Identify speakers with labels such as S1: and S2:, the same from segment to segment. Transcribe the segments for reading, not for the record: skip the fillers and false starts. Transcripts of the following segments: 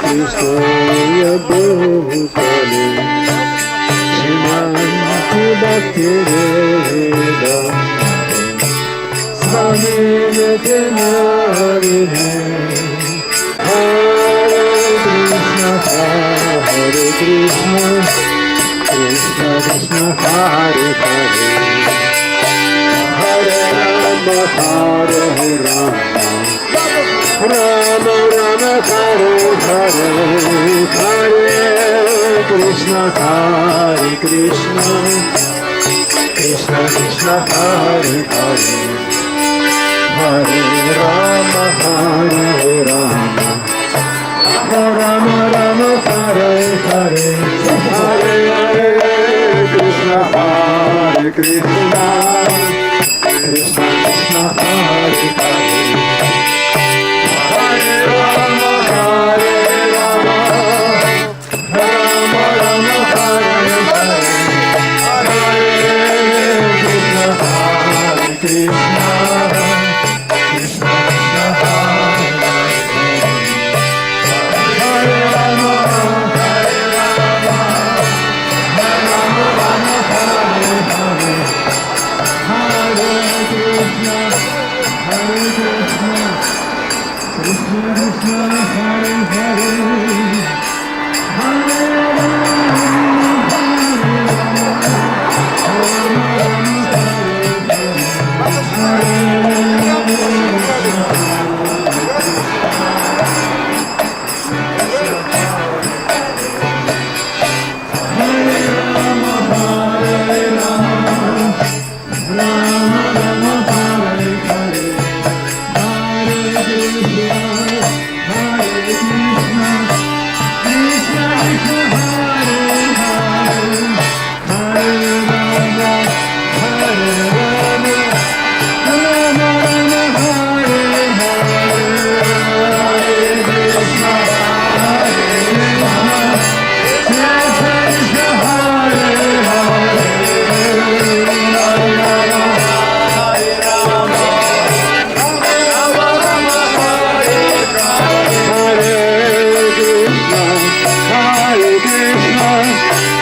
S1: Krishna Bhutale Srimanti Bhakti Vedam Swami Vedanari Hare Krishna Krishna Krishna Hare Hare Hare Rama Hare Rama Rama Rama Hare Hare Hare Krishna Krishna Krishna Hare Hare Hare Rama Hare Rama Rama Rama Hare Hare Hare Krishna Krishna Krishna Hare Hare Hare Rama Hare Rama Rama Rama Hare Hare Hare Krishna Krishna Krishna Hare Hare Rama Hare Rama Rama Rama Hare Hare Hare Krishna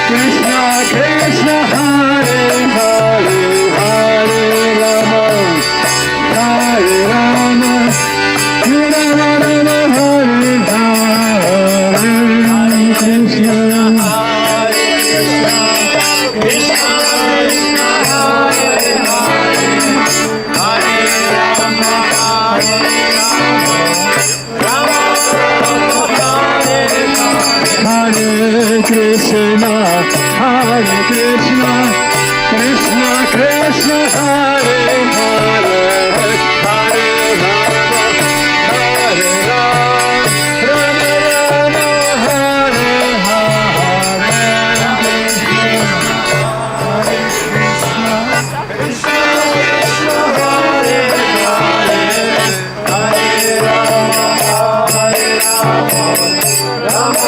S1: Krishna Krishna Hare Hare Hare Krishna Krishna Krishna Hare Hare Hare Rama Hare Rama Rama Rama Hare Hare Krishna Krishna Hare Hare Hare Rama Hare Rama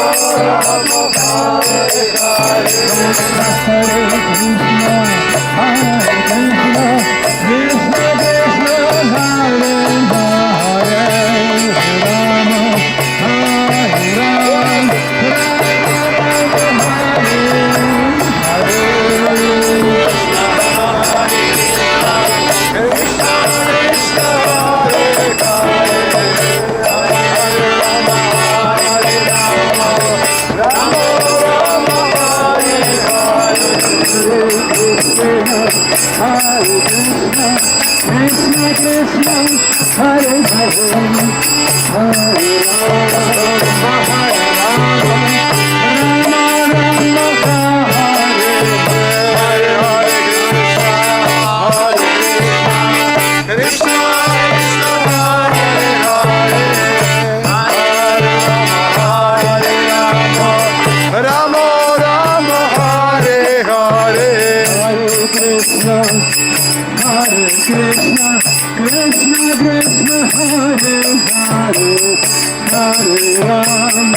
S1: Rama Rama Hare Hare Krishna Krishna Hare Hare Hare Rama Hare Rama Rama Rama Hare Hare Hare Krishna Krishna Hare Hare Hare Rama Rama Rama Hare Hare Hare Krishna Krishna Krishna, Hare Hare, Hare Ram,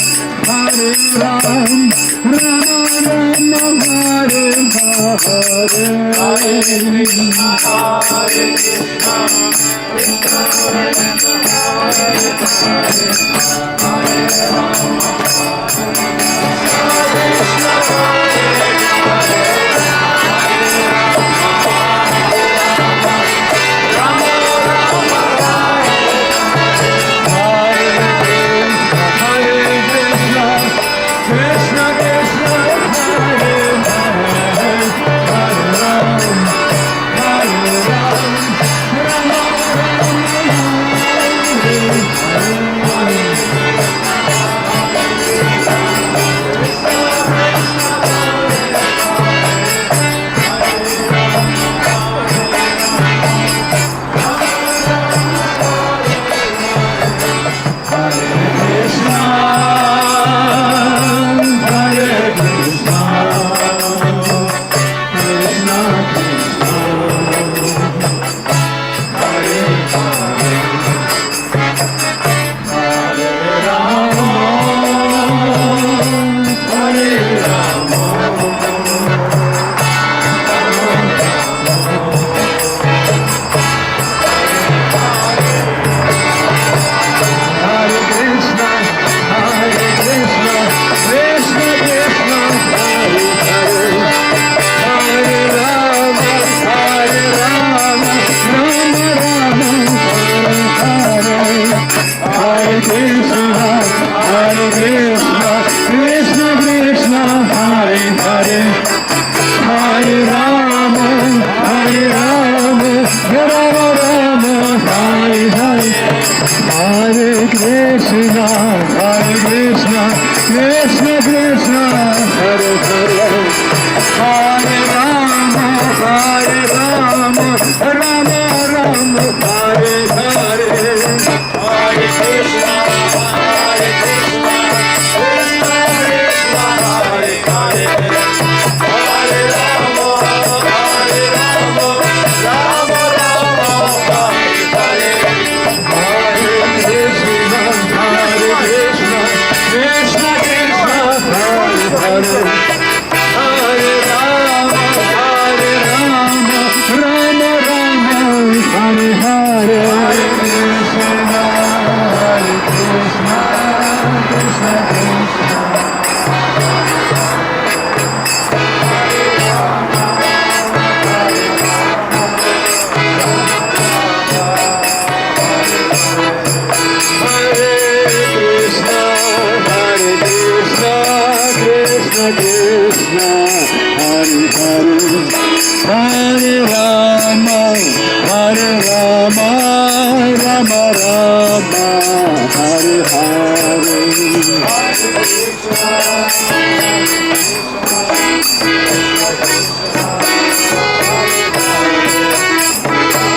S1: Hare Ram, Rama Rama, Hare Hare, Hare Krishna, Hare Krishna, Krishna Krishna, Hare Hare, Hare Rama, Hare Krishna, Hare Krishna, Hare Rama,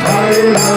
S1: Hare Hare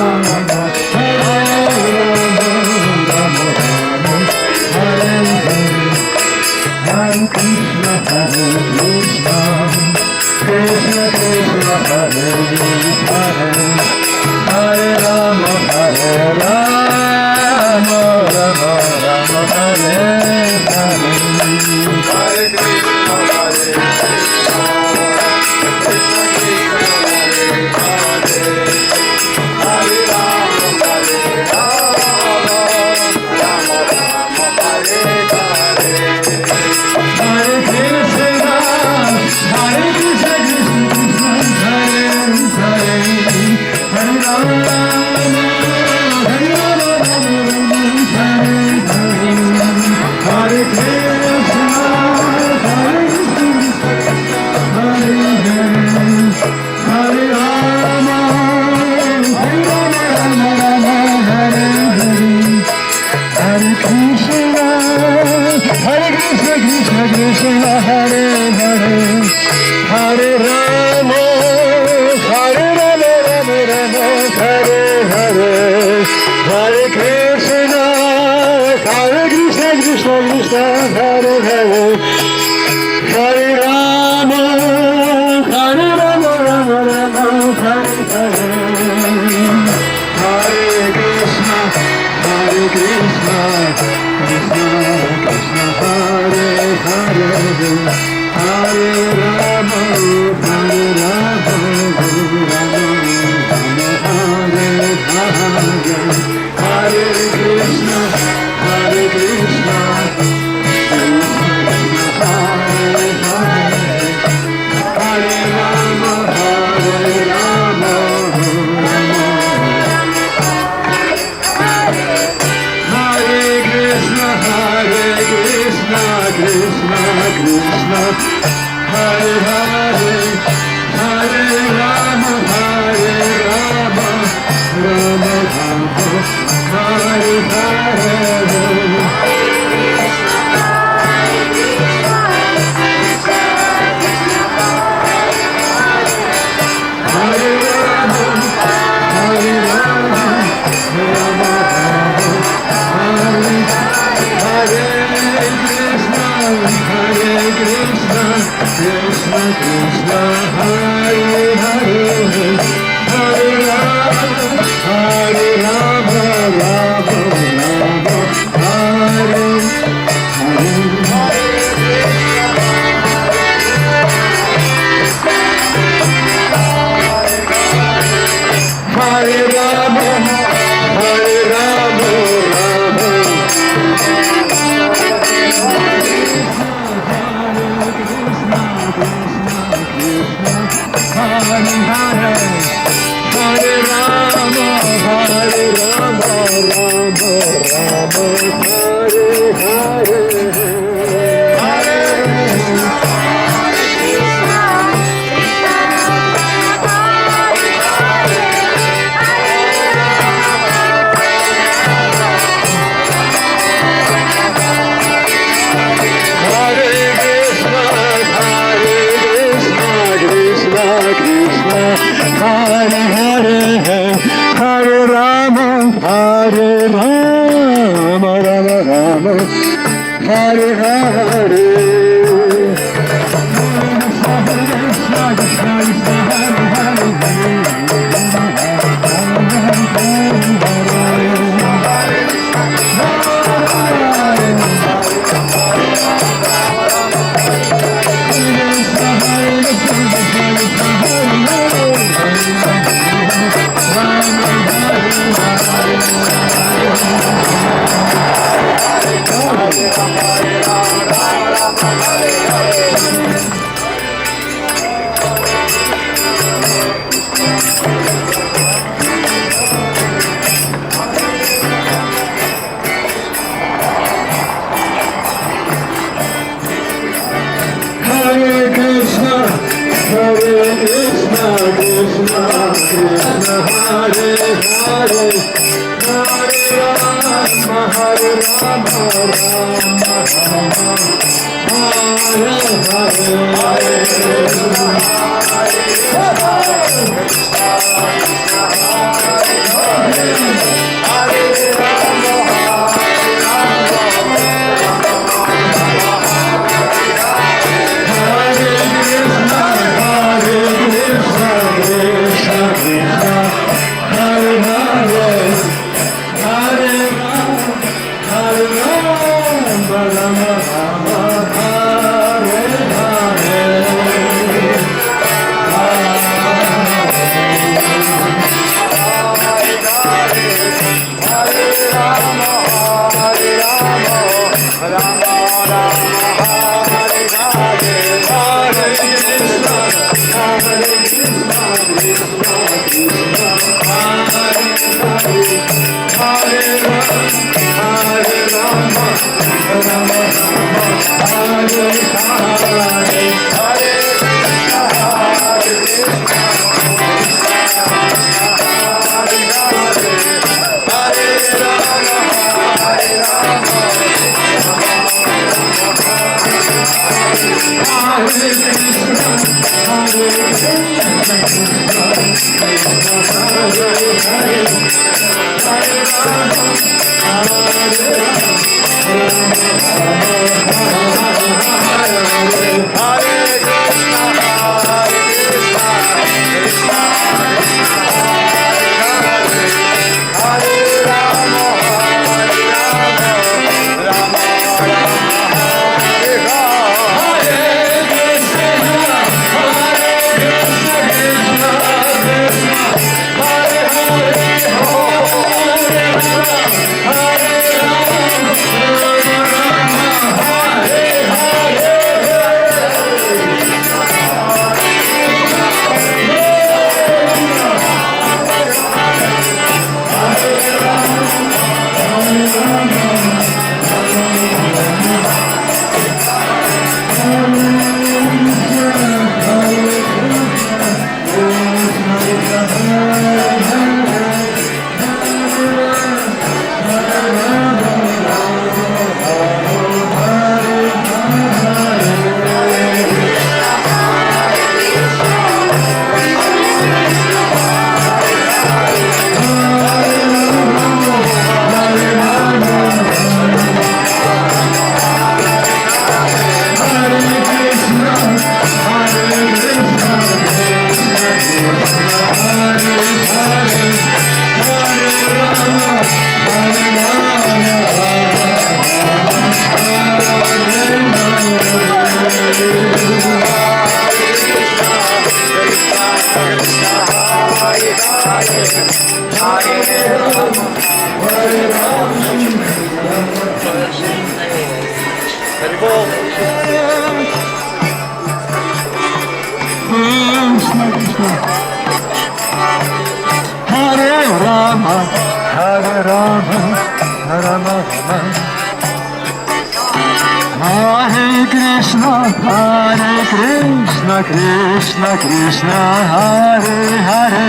S1: Krishna Krishna Hare Hare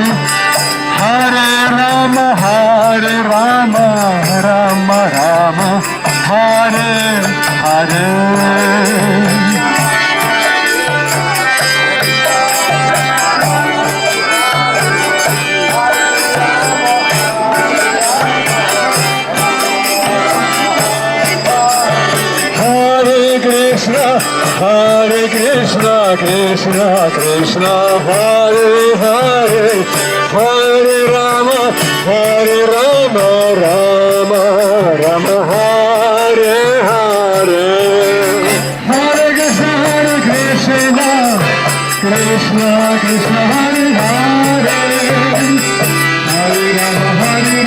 S1: Hare Rama Rama Rama Hare Hare Hare Krishna, Krishna Krishna, Hare Hare, Hare Rama, Rama Rama, Hare Hare. Hare Krishna, Krishna Krishna, Hare Hare, Hare Rama,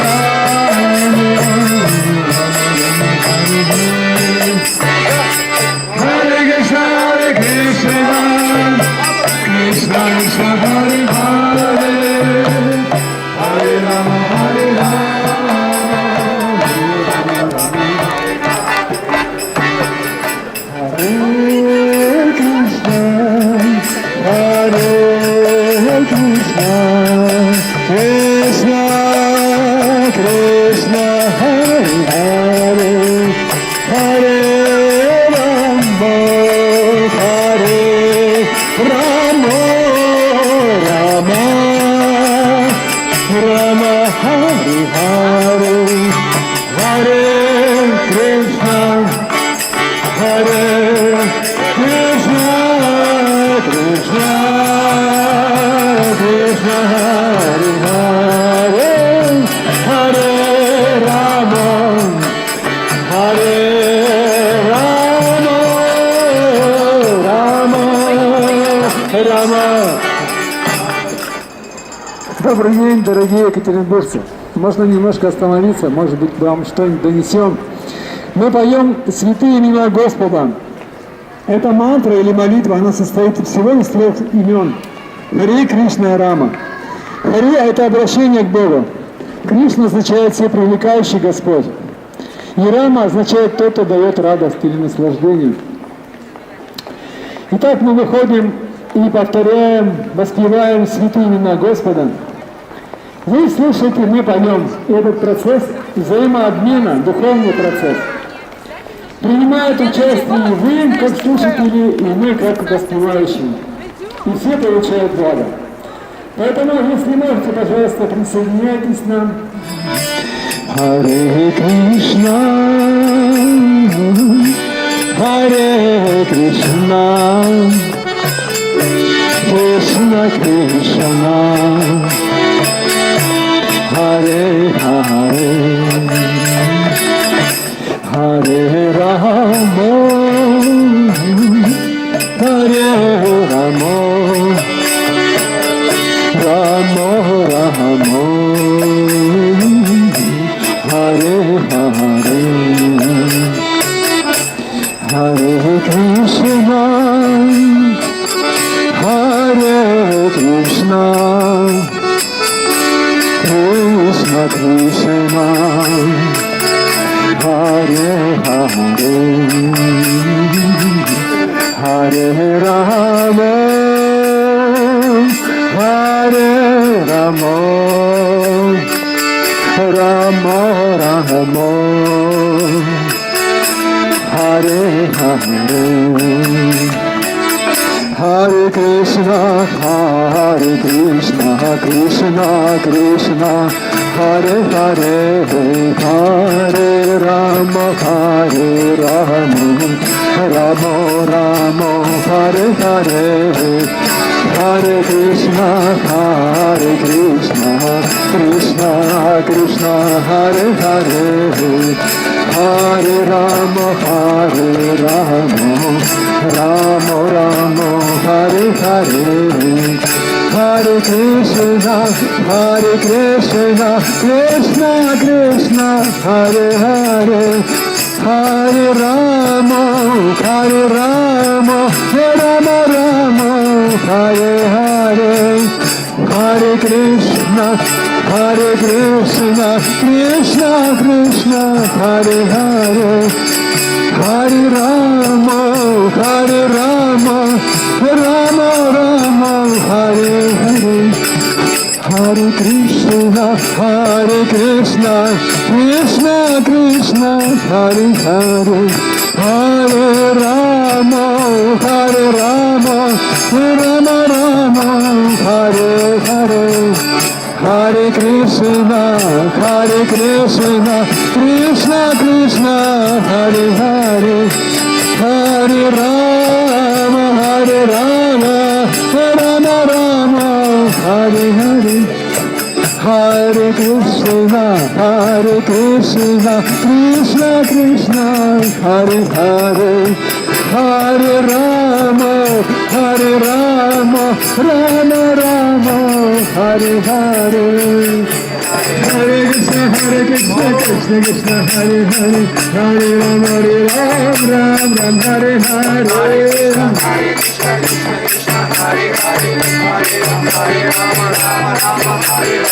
S1: Krishna, Hare Hare.
S2: Добрый день, дорогие екатеринбуржцы. Можно немножко остановиться, может быть, вам что-нибудь донесем. Мы поем святые имена Господа. Эта мантра или молитва, она состоит всего из 3 имен. Харе, Кришна и Рама. Харе – это обращение к Богу. Кришна означает всепривлекающий Господь. И Рама означает тот, кто дает радость или наслаждение. Итак, мы выходим и повторяем, воспеваем святые имена Господа. Вы слушаете, мы поем. И этот процесс взаимообмена, духовный процесс. Принимают участие и вы, как слушатели, и мы, как воспевающие. И все получают благо. Поэтому, если можете, пожалуйста, присоединяйтесь к нам. Харе Кришна, Харе Кришна, Кришна Кришна, Харе Харе, Харе Рама, Харе Рама, Рама Рама, Харе Харе, Харе Кришна, Харе Кришна, Кришна Кришна, Харе Харе, Харе Рама, Харе Рама, Рама Рама, Харе Харе, Харе Кришна, Кришна Кришна, Харе Харе, Харе Рама, Харе Рама, Рама Рама, Харе Харе, Харе Кришна, Кришна Кришна, Харе Харе, Харе Рама, Рама Рама, Харе Харе, Харе Кришна, Кришна Кришна, Харе Харе, Харе Рама, Рама Рама, Харе Харе, Харе Кришна, Кришна Кришна, Харе Харе, Харе Рама, Рама Рама, Харе Харе, Харе Кришна, Кришна Кришна, Харе Харе, Харе Рама, Рама Рама, Харе Харе, Харе Кришна, Кришна Кришна, Харе Харе, Харе Рама, Рама Рама, Харе Харе, Харе Кришна, Кришна Кришна, Харе Харе, Харе Рама, Рама Рама, Харе Харе, Hare Krishna, Krishna Krishna, Hare Hare, Hare Ram, Ram Ram, Hare Hare, Hare Krishna, Krishna Krishna, Hare Hare, Hare Ram, Ram Hare Hare, Hare Krishna, Krishna Krishna, Hare Hare, Hare Ram, Ram Hare Hare,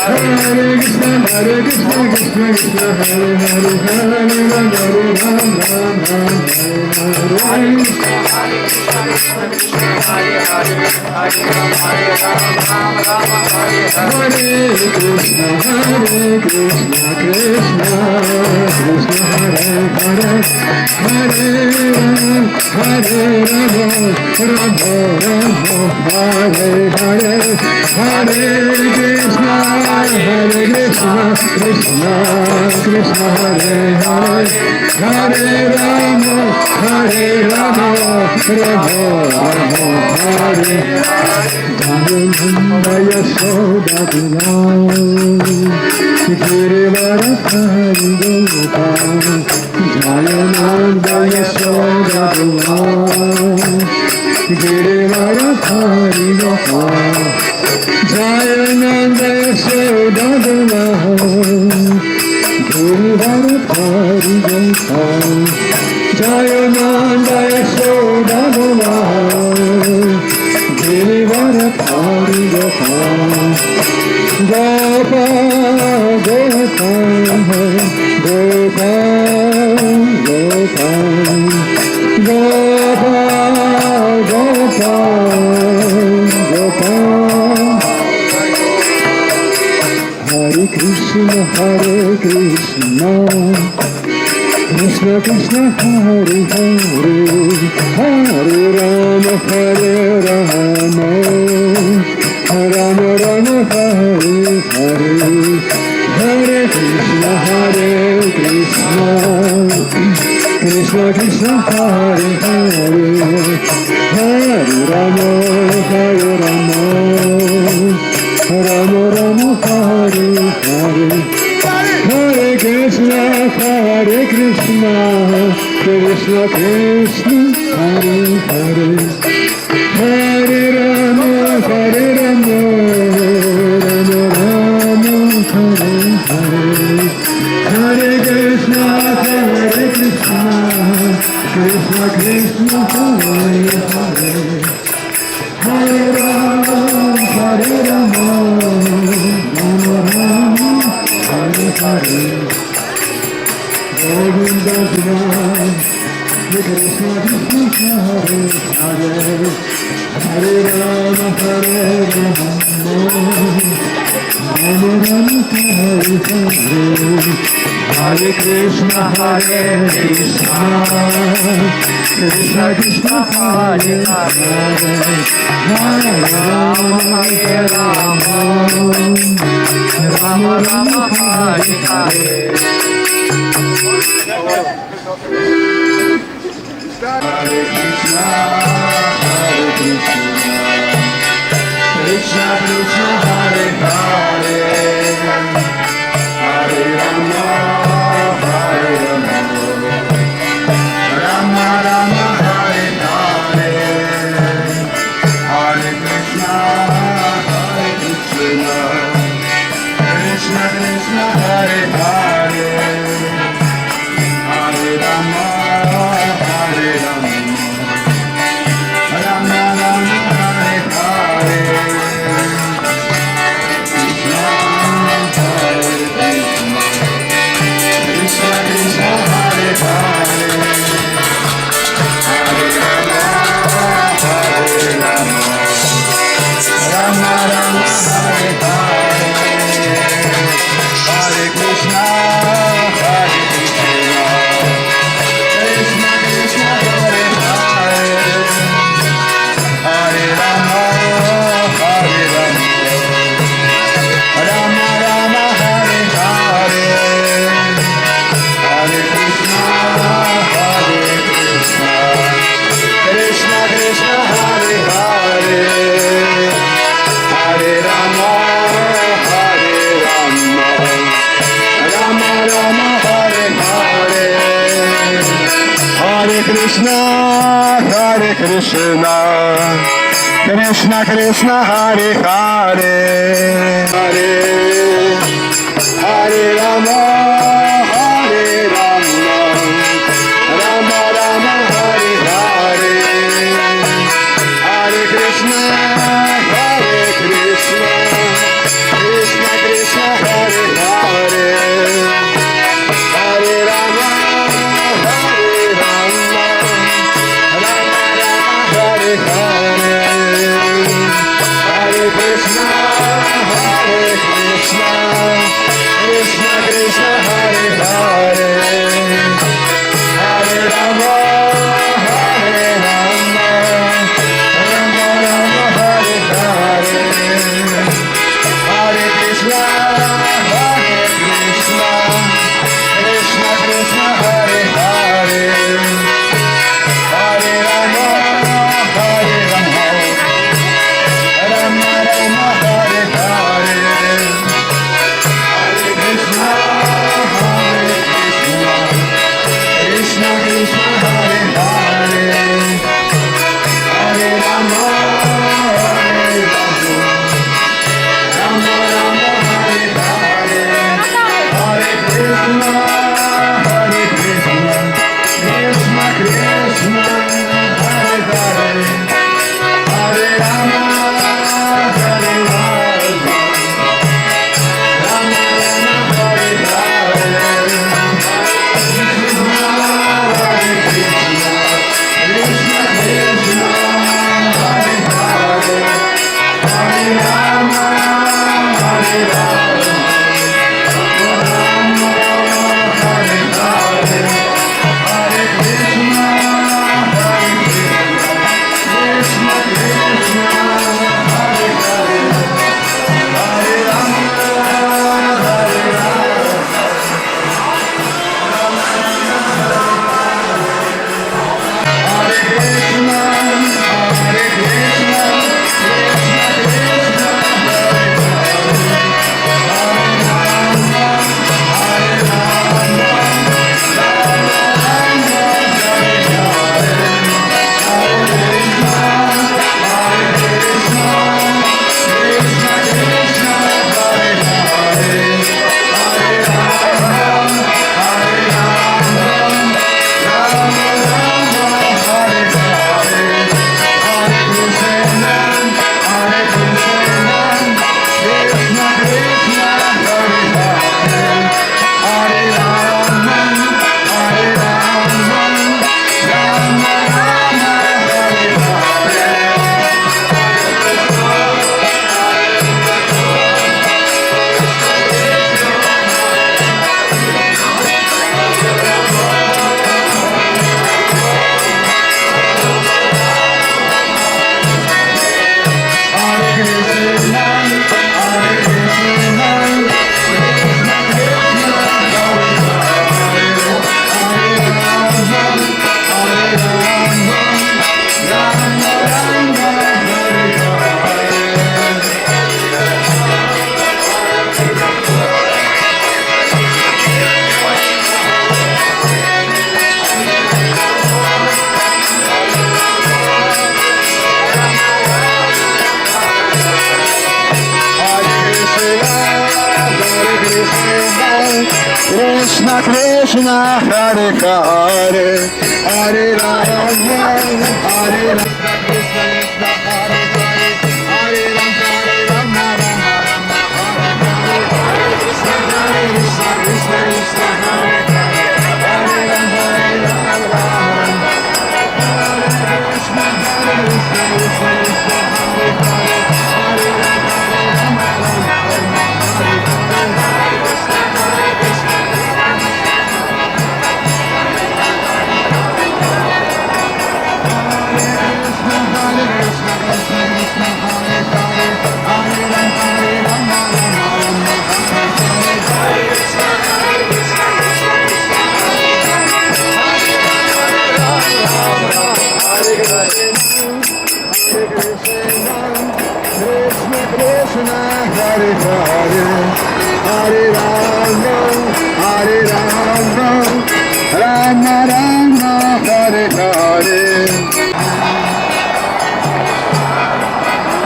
S2: Hare Krishna, Krishna Krishna, Hare Hare, Hare Ram, Ram Hare Hare, Hare Krishna, Hare Krishna, Krishna Krishna, Hare Hare, Hare Ram, Ram Hare Hare, Hare Krishna, Krishna Krishna, Hare Hare, Hare Ram, Ram Hare Nanda Yashoda Gopal, Girivardhari Gopal, Jaya Nanda Yashoda Gopal, Girivara Hari Gopal Jaya Nanda Yashoda Gopal Girivara Hari Gopal Jaya Nanda Yashoda Gopal Girivara Hari Gopal Gopal Gopal Gopal Gopal Gopal Gopal Gopal Hare Krishna Krishna Krishna Hare Hare Hare Rama Rama Rama Hare Hare Hare Krishna Krishna Krishna Hare Hare Hare Rama Rama Rama Hare Hare Hare Krishna Krishna Krishna Hare Hare Hare Rama Rama Rama Hare Hare Hare Krishna Krishna Krishna Hare Hare Hare Rama Rama Rama Hare Hare Govinda Hare Krishna Krishna Hare Hare Hare Rama Rama Rama Hare Hare Hare Krishna Krishna Krishna Hare Hare Hare Rama Rama Rama Hare Hare Hare Krishna Krishna Krishna Hare Hare Hare Rama Rama Rama Hare Hare Hare Krishna Krishna Krishna Hare Hare Hare Rama Rama Rama Hare Hare Krishna Krishna Krishna Hare Hare Hare Rama Rama Rama Hare Hare Hare Krishna Krishna Krishna Hare Hare Hare Rama Rama Rama Hare Hare Hare Krishna Krishna Krishna Hare Hare Hare Rama Rama Rama Hare Hare Hare Krishna Krishna Krishna Hare Hare Hare Hare Rama Rama Rama Hare Hare Hare Krishna Krishna Krishna Hare Hare Hare Rama Rama Rama Hare Hare Hare Krishna Krishna Krishna
S1: Krishna Krishna Hare Hare Hare Rama Hare Rama Krishna Krishna Hare Hare Hare Rama Hare Rama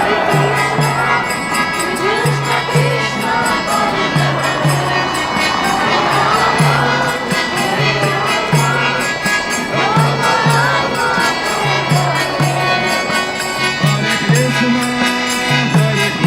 S1: Rama Rama Hare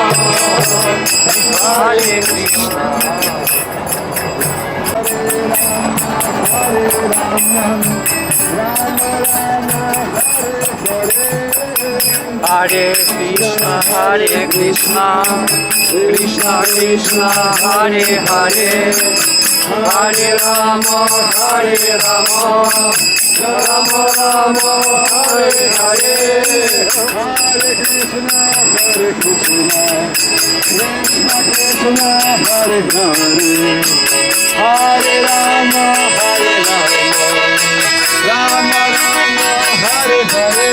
S1: Hare
S3: Hare Krishna, Krishna Krishna, Hare Hare, Hare Rama, Rama Rama, Hare Hare.
S1: Hare Krishna Krishna Krishna Hare Hare Hare Rama Rama Rama Hare Hare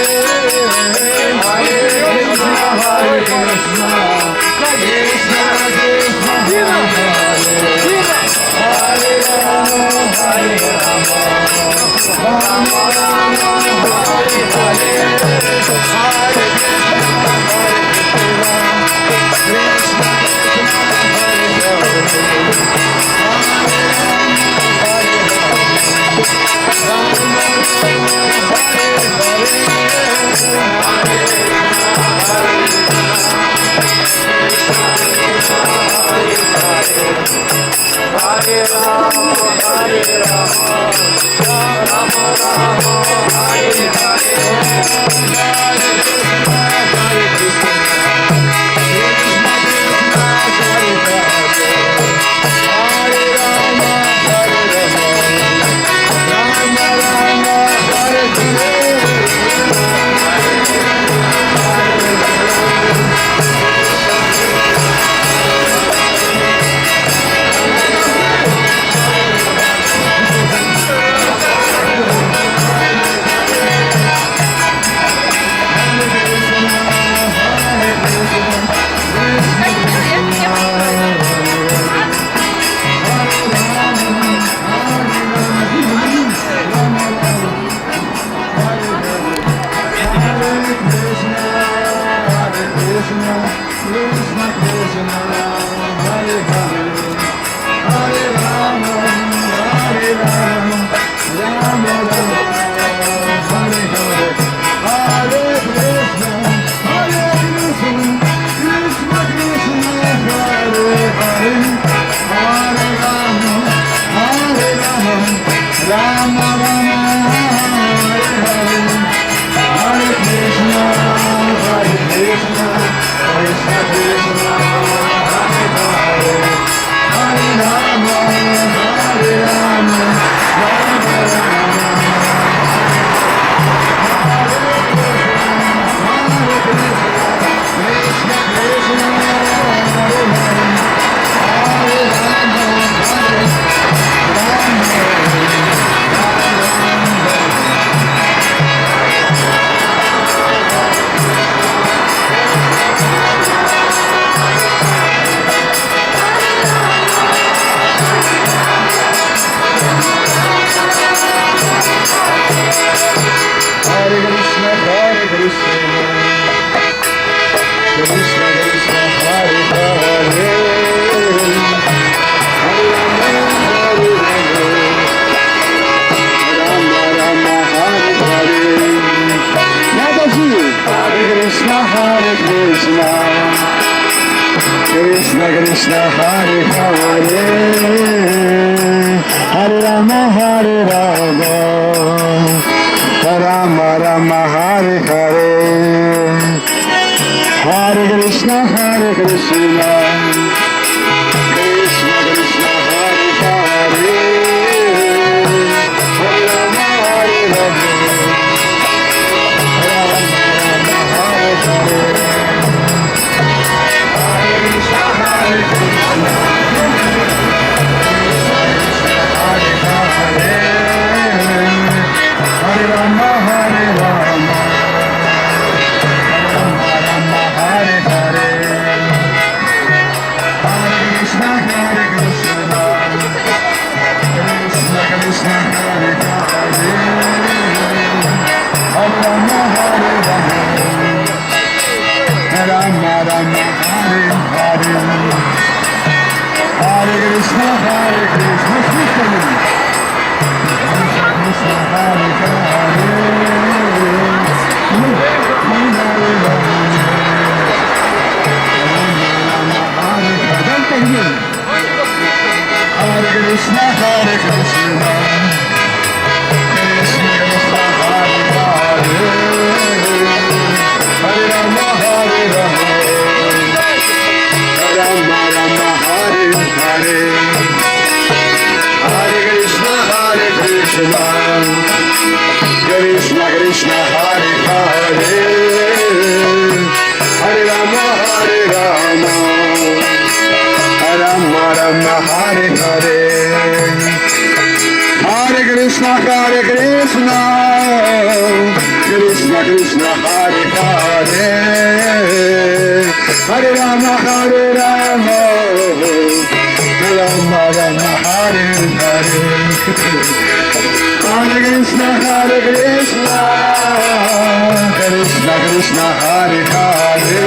S1: Hare Krishna Krishna Krishna Hare Hare Hare Rama Rama Rama Hare Hare Hare Krishna Krishna Hare Hare Hare Rama Hare Rama Rama Rama Hare Hare Hare Krishna Hare Krishna Krishna Krishna Hare Hare Hare Rama Hare Rama Rama Rama Hare Hare Krishna Krishna Hare Hare Hare Rama Hare Rama Rama Rama Hare Hare Hare Krishna Hare Krishna Krishna Krishna Hare Hare Hare Rama Hare Rama Rama Rama Hare Hare Hare Krishna Hare Krishna Krishna Krishna Hare Hare Hare Rama Hare Rama Rama Rama Hare Hare Hare Krishna Hare Krishna Krishna Krishna Hare Hare Hare Rama Hare Rama Rama Rama Hare Hare Hare Krishna Hare Krishna Krishna Krishna Hare Hare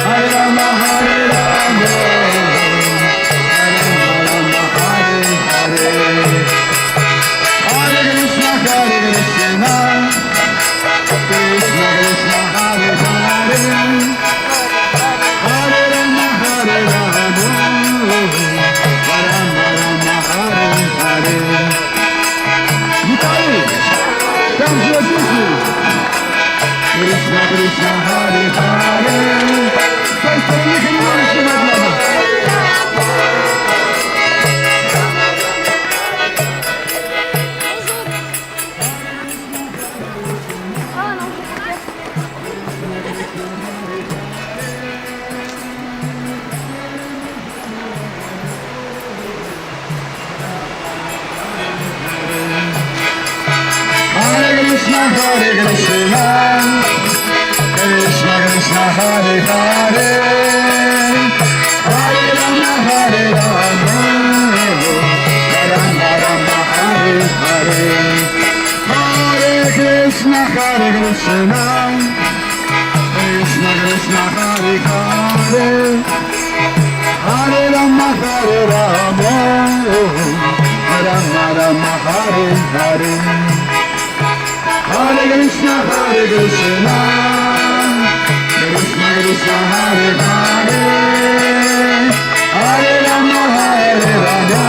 S1: Hare Rama Hare Rama Rama Rama Hare Hare Hare Krishna Hare Krishna Krishna Krishna Hare Hare Hare Rama Hare Rama Rama Rama Hare Hare Виталий, там же песни. Кришна, Кришна, Харе, Харе. С той стороны понимаешь, что надо. Krishna Hare Krishna Krishna Krishna Hare Hare Hare Rama Hare Rama Krishna, Hare Krishna, Krishna Krishna, Hare Hare, Hare Rama, Hare Rama, Rama Rama, Hare Hare, Hare Krishna, Krishna Krishna, Hare Hare, Hare Rama, Hare Rama,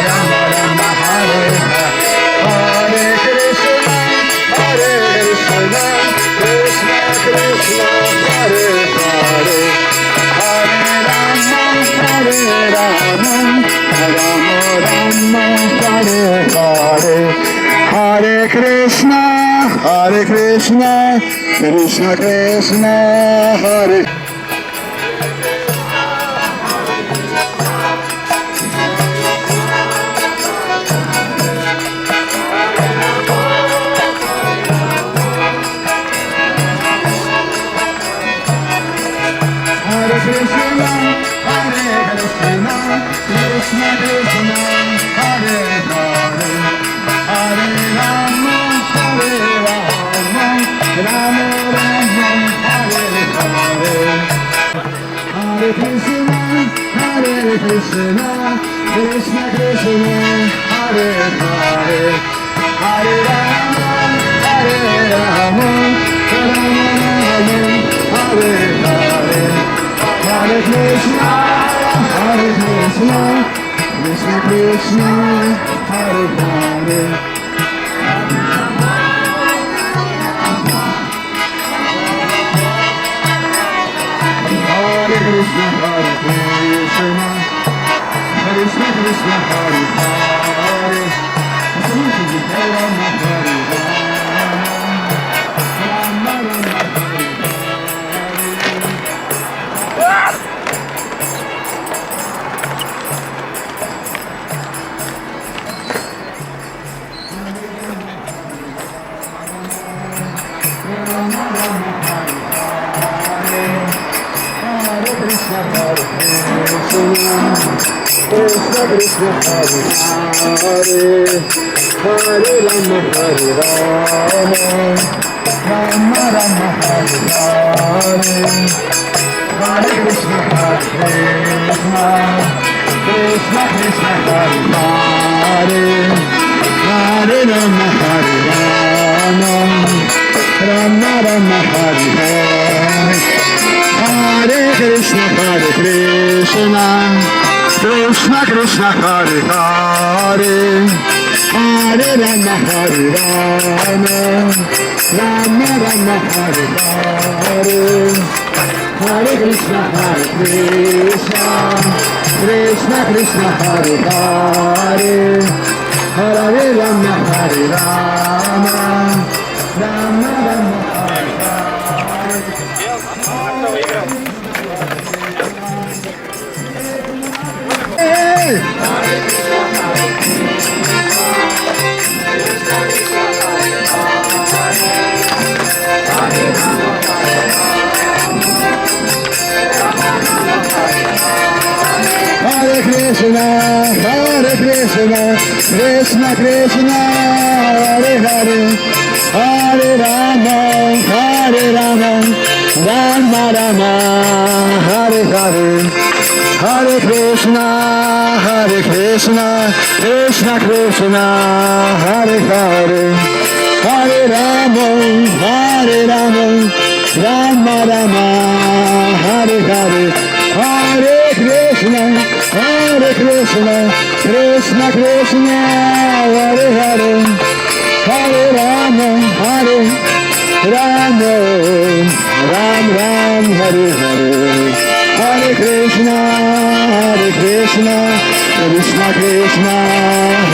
S1: Rama Rama, Hare Hare, Hare Krishna, Krishna Krishna, Hare Hare, Hare Rama, Hare Rama, Rama Rama, Hare Hare, Hare Krishna, Krishna Krishna, Hare Hare Krishna, Krishna Krishna, Hare Hare, Hare Rama, Hare Rama, Rama Rama, Hare Hare, Hare Krishna, Krishna Krishna, Hare Hare, Hare Rama, Hare Rama, Rama Rama, Hare Hare, Hare Krishna, Krishna Krishna, Hare Hare, Hare Krishna, Krishna Krishna, Hare Hare, Hare Rama, Hare Rama, Rama Rama, Hare Krishna, Krishna, Hare Hare, Hare Rama, Hare Rama, Rama Rama, Hare Hare, Hare Krishna, Krishna Krishna, Hare Hare, Hare Rama, Hare Rama, Rama Rama, Hare Hare, Hare Krishna, Krishna Krishna, Hare Hare, Hare Rama, Hare Rama, Rama Rama, Hare Hare, Hare Krishna, Krishna Krishna, Hare Hare, Hare Rama, Hare Rama, Rama Rama, Hare Hare. Hare Krishna, Krishna Krishna, Hare Hare, Hare Rama, Rama Rama, Hare Hare, Hare Krishna, Krishna Krishna, Hare Hare, Hare Rama, Rama Rama, Hare Hare, Hare Krishna, Krishna Krishna, Hare Hare, Hare Rama, Rama Ram Ram, Hare Hare, Hare Krishna, Krishna Krishna,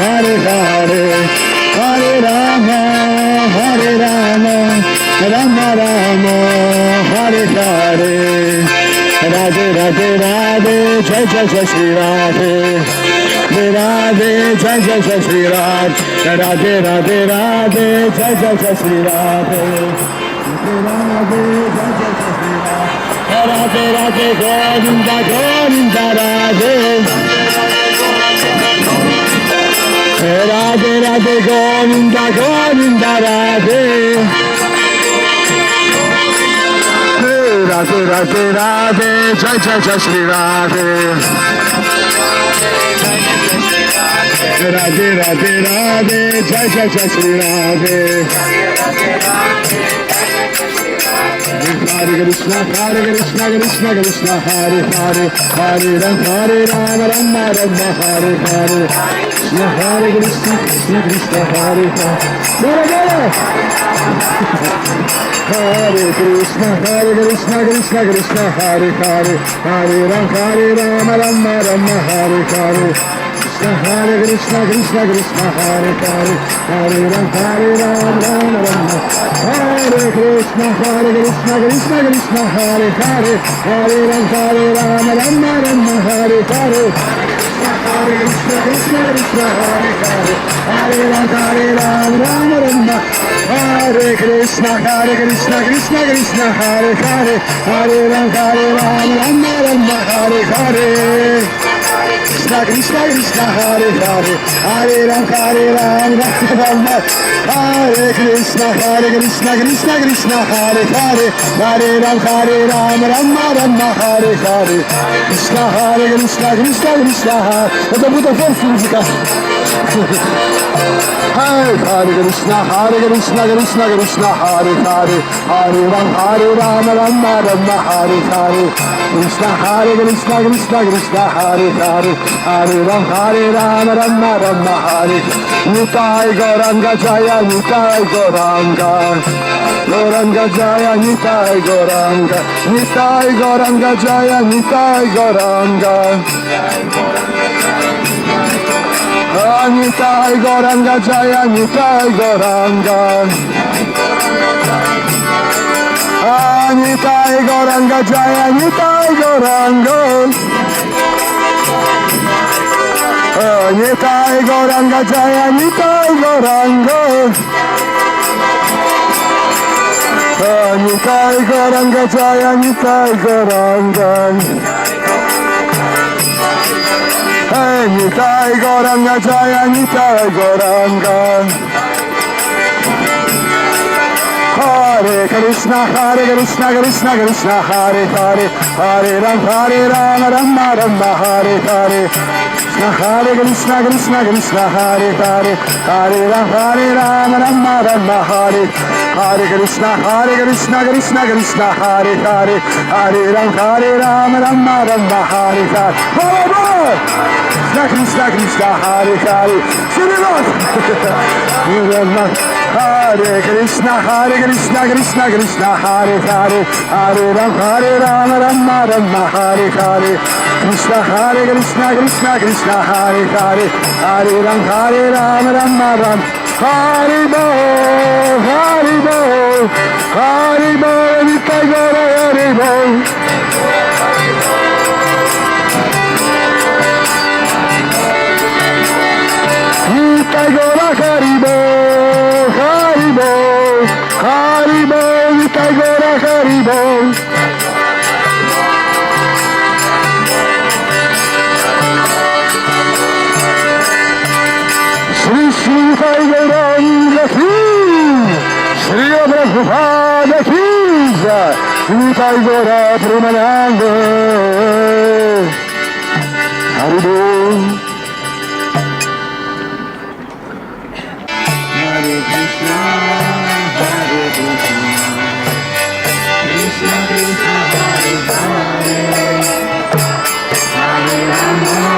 S1: Hare Hare, Hare Rama, Rama Rama, Hare Hare, Radhe Radhe Radhe, Jai Jai Jai Shri Radhe, Radhe Jai Jai Jai Shri Radhe, Radhe Radhe Radhe, Jai Jai Jai Shri Radhe, Radhe Jai Jai Jai Shri Radhe, Radhe Radhe Govinda Govinda Radhe, Radhe Radhe Radhe Govinda Govinda Radhe Radhe Radhe Radhe Jai Jai Jai Shri Radhe Radhe Radhe Radhe Jai Jai Jai Shri Radhe Hare Krishna Hare Krishna Krishna Krishna Hare Hare Hare Ram Rama Rama Hare Hare Krishna Hare Krishna Krishna Krishna Hare Hare Hare Krishna Krishna Krishna Hare Hare Hare Ram Rama Rama Hare Hare Hare Krishna Krishna Krishna Hare Hare Hare Ram Rama Rama Hare Krishna Krishna Krishna Hare Hare Hare Ram Rama Rama Hare Hare Hare Krishna Krishna Krishna Hare Hare Hare Ram Rama Rama Hare Krishna Krishna Krishna Hare Hare Hare Ram Rama Rama Hare Hare Krishna Krishna Krishna Hare Hare Hare Ram Rama Hare Krishna Krishna Krishna Hare Hare Hare Ram Rama Hare Hare Krishna Krishna Krishna Это бутафорская музыка. Hare Krishna Krishna Krishna Hare Hare Hare Ram Rama Hare Hare Krishna Krishna Krishna Hare Hare Hare Ram Rama Hare Nitai Gauranga Jaya Nitai Gauranga Gauranga Jaya Nitai Gauranga Nitai Gauranga Jaya Nitai Gauranga Nitai Gauranga Jaya Nitai Gauranga Nitai Gauranga Jaya Nitai Gauranga Nitai Gauranga Jaya Nitai Gauranga Nitai Gauranga Jaya Nitai Gauranga Nitai Gauranga Jaya Nitai Gauranga Hare Krishna Krishna Krishna Hare Hare Hare Ram Rama Hare Hare Hare Krishna Krishna Hare Hare Hare Ram Rama Hare Hare Krishna Krishna Krishna Hare Hare Hare Ram Rama Hare Hare Krishna Krishna Hare Hare Srinivas Hare Krishna Krishna Hare Hare Hare Ram Rama Hare Hare Krishna Krishna Krishna Hare Hare Hare Ram Rama Hari Bo Hari Bo Hari Bo Nitai Gaura Hari Bo Nitai Gaura Hari Bo Hari Bo Hari Bo Nitai Gaura Hari Bo Shri Shri Sai Gauranga Ki Shri Prabhupada Ki Jai Nitai Gaura Premanande Hari Bol Hare Krishna Hare Krishna Krishna Krishna Hare Hare Hare Rama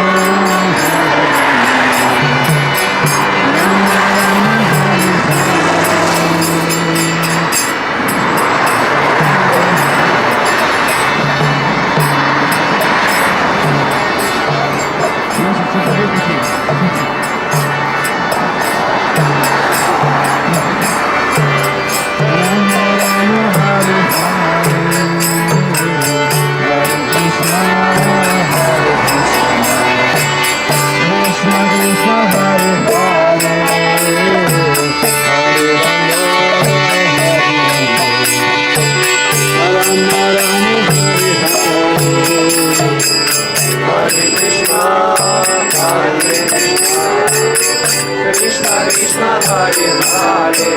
S3: Krishna Krishna Hare Hare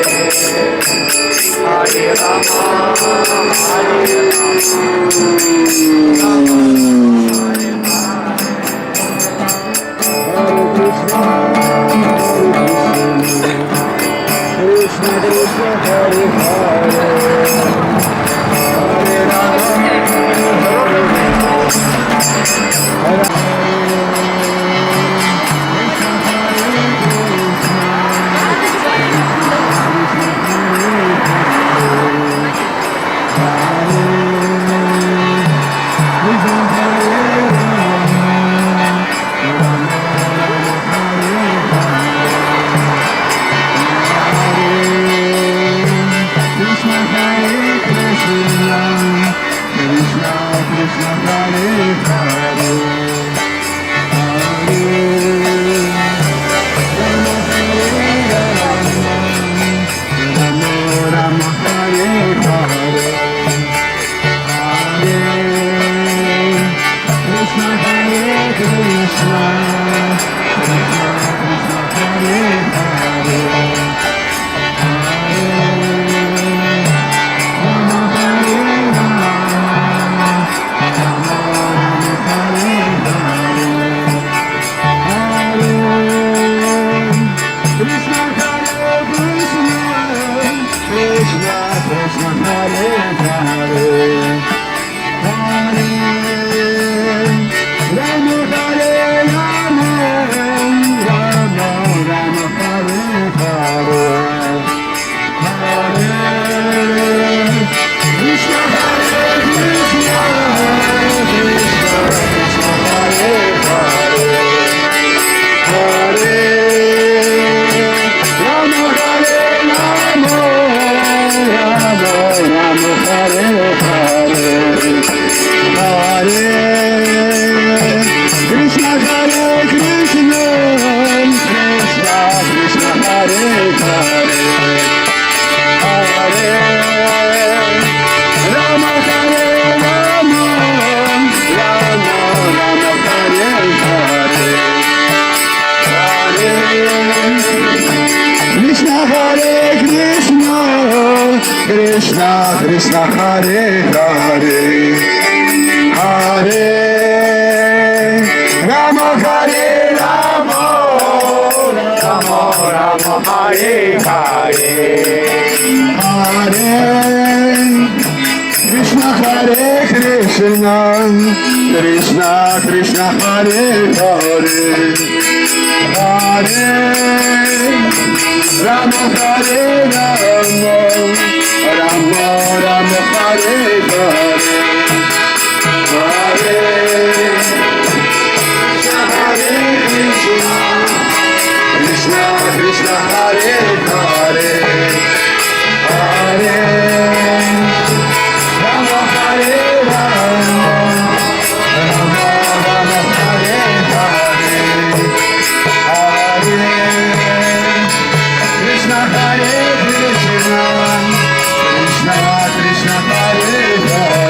S3: Hare Rama Hare Rama
S1: Krishna Krishna Hare Hare Hare Rama Krishna Krishna Hare Hare Hare Rama Hare Rama
S3: Rama Rama Hare Hare
S1: Hare Krishna Hare Krishna Krishna Krishna Hare Hare Hare Rama Hare Rama Rama Rama Hare Hare Hare Hare Krishna Krishna Krishna Hare Hare Hare Rama Hare Rama Rama Rama Hare Hare Hare Krishna Hare Krishna Krishna Krishna Hare Hare Hare Rama Hare Rama Rama Rama Hare Hare Hare Krishna Hare Krishna Krishna Krishna Hare Hare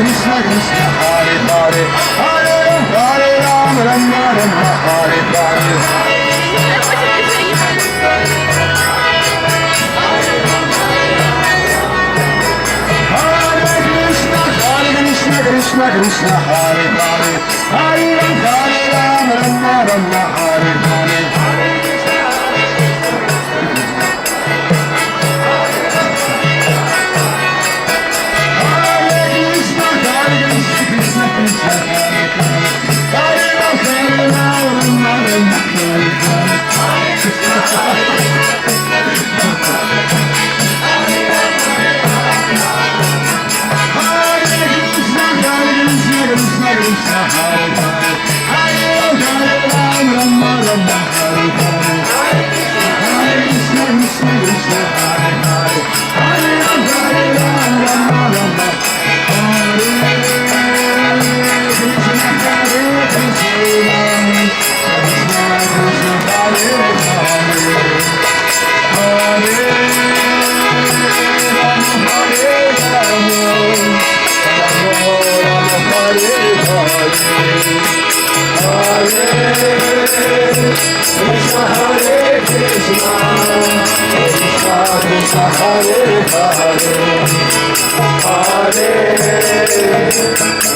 S1: Krishna Krishna Hare Hare Hare Hare Rama Rama Rama Hare Hare Krishna Krishna Hare Hare Hare Rama Rama Rama Hare Hare Hare Krishna Hare Hare Hare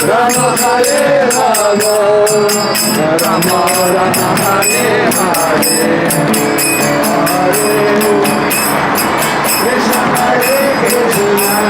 S1: Rama Hare Rama Rama Rama Hare Hare Hare Krishna Hare Krishna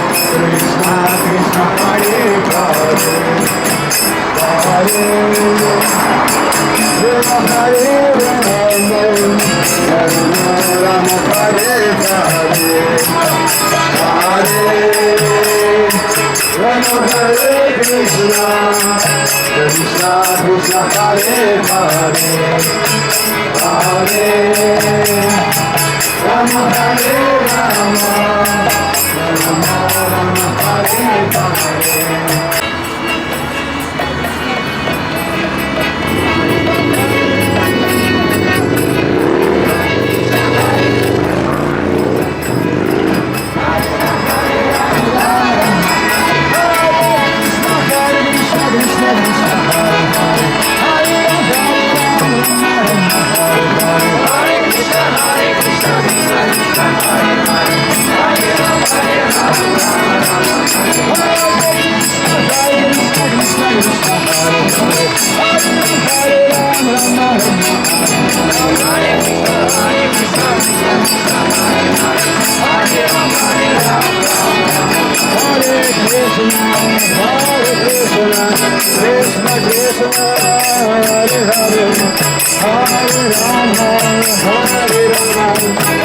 S1: Krishna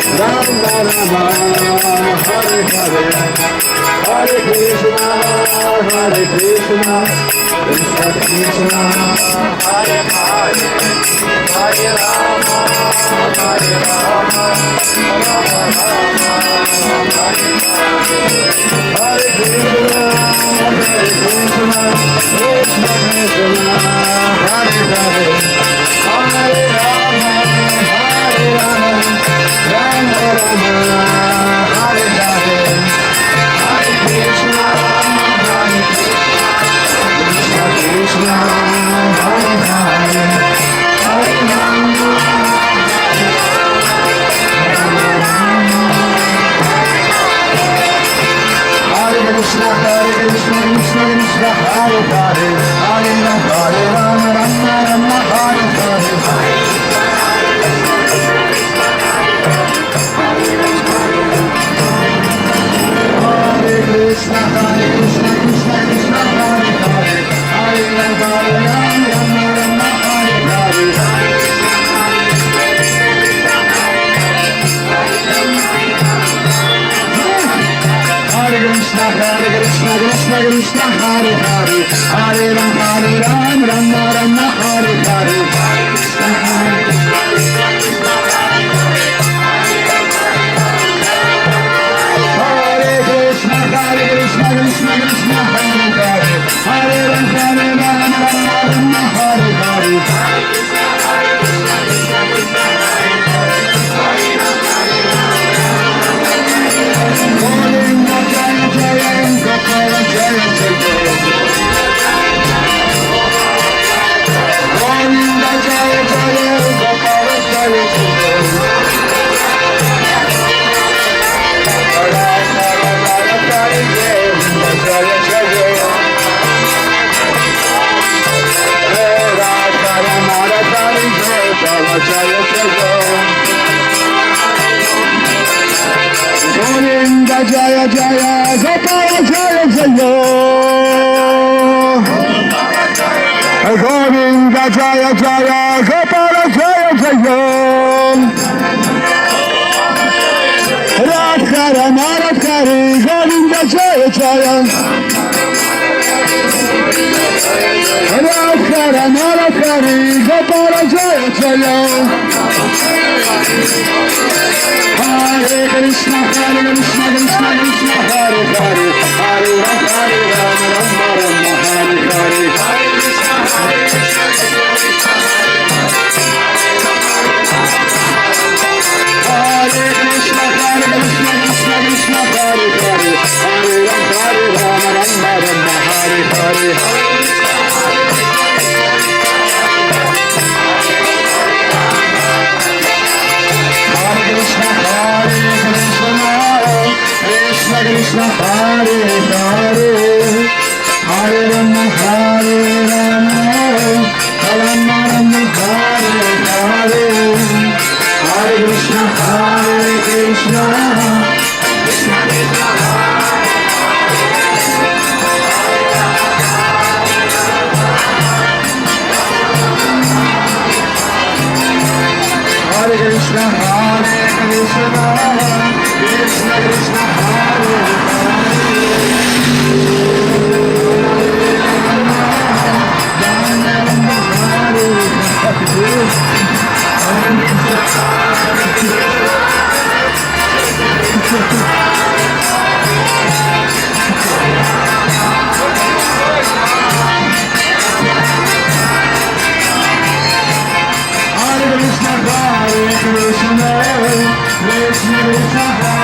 S1: Krishna Hare Hare Hare Rama Hare Rama Rama Rama Hare Hare Hare Rama Hare Krishna Krishna Krishna Hare Hare Hare Rama Hare Rama Rama Rama Hare Hare Jaya Jaya Gopala Jaya Jaya Govinda Jaya Jaya Gopala Jaya Jaya Radhara Maradhari Govinda Jaya Jaya Radhara Maradhari Gopala Jaya Jaya Hare Krishna Hare Krishna Krishna Krishna Hare Hare Hare Rama Hare Rama Rama Rama Hare Hare Hare Krishna Hare Krishna Krishna Krishna Hare Krishna Hare Krishna Krishna Krishna Hare Hare Hare Rama Hare Rama Rama Rama Hare Hare Hare Krishna Krishna, Hare Hare, Hare Rama, Hare Rama, Rama Rama, Hare Hare, Hare Krishna, Hare Krishna, Krishna Krishna, Hare Krishna, Hare Krishna, Krishna Krishna,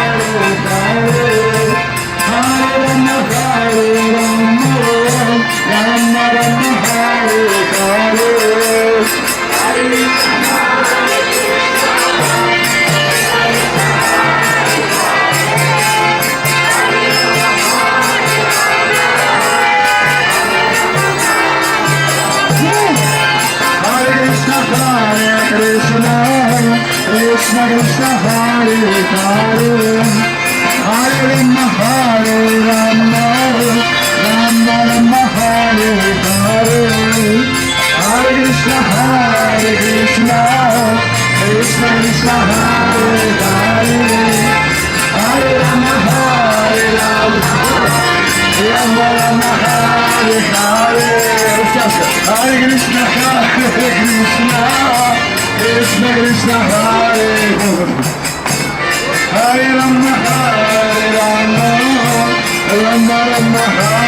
S1: Hare Krishna Krishna, Hare Hare, Hare Rama, Hare Rama, Rama Rama, Hare Hare, Hare Krishna, Hare Krishna, Krishna Krishna, Hare Hare, Hare Rama, Hare Rama, Rama Rama, Hare Hare, Hare Krishna, Hare Krishna, Krishna Krishna, Hare Hare Rama, Hare Rama, Rama Rama, Hare Hare,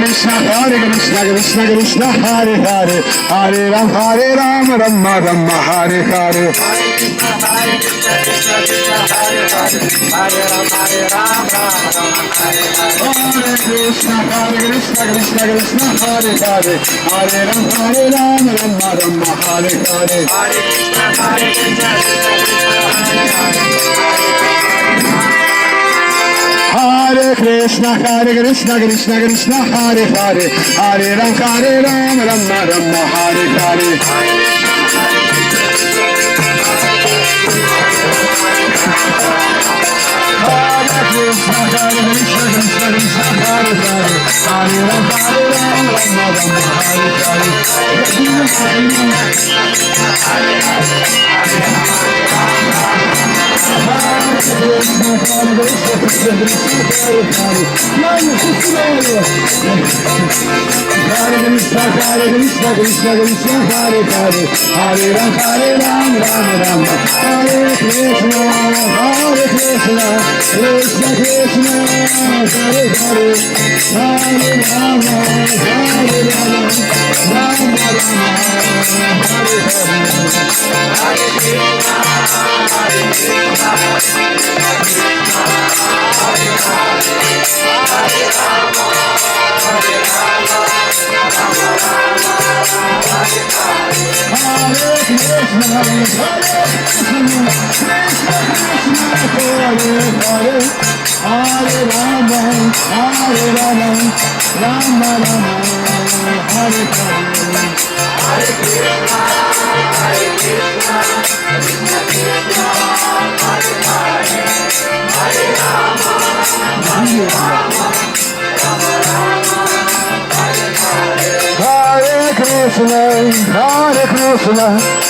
S1: Krishna Krishna, Hare Hare, Krishna Krishna, Hare Hare, Hare Ram, Rama Rama, Hare Hare. Krishna, Krishna Krishna, Hare Hare, Hare Ram, Rama Rama, Hare Hare.
S3: Hare Krishna, Krishna Krishna Krishna, Hare Hare, Hare Ram, Rama Rama, Hare Hare.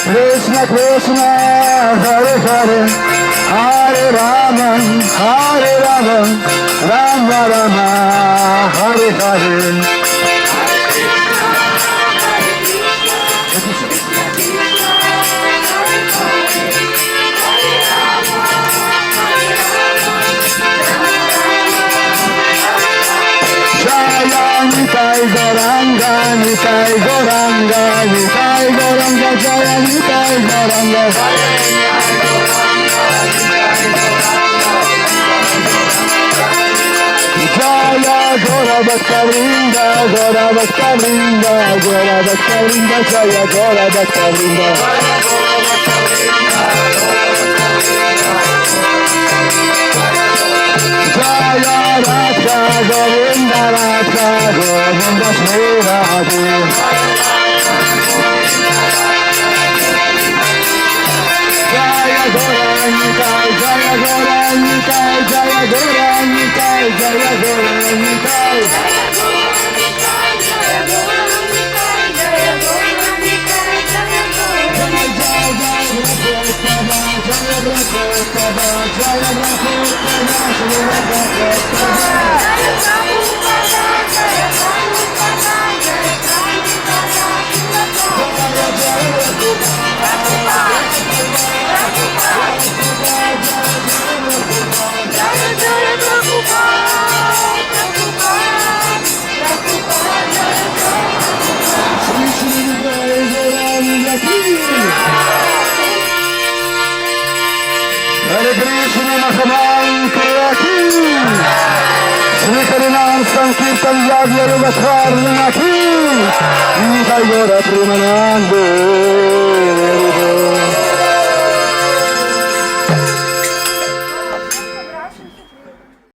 S1: Krishna Krishna, Hare Hare, Hare Rama, Hare Rama, Rama Rama, Hare Hare. Nitai Goranga, Nitai Goranga, Nitai Goranga, Jaya Nitai Goranga. Jaya Gora Bhakta Vrinda, Gora Bhakta Vrinda, Gora Bhakta Vrinda, Jaya Gora Bhakta Vrinda. Jaya Radha Govinda Radha Govinda Shri Radhe. Jaya Gauranitai, Jaya Gauranitai, Jaya Gauranitai, Jaya Gauranitai. Hare Krishna Mahaman Kriyaki, Shri Harinam Sankirtan Yagya Yogatharnaki, Nitai Gora Premanande.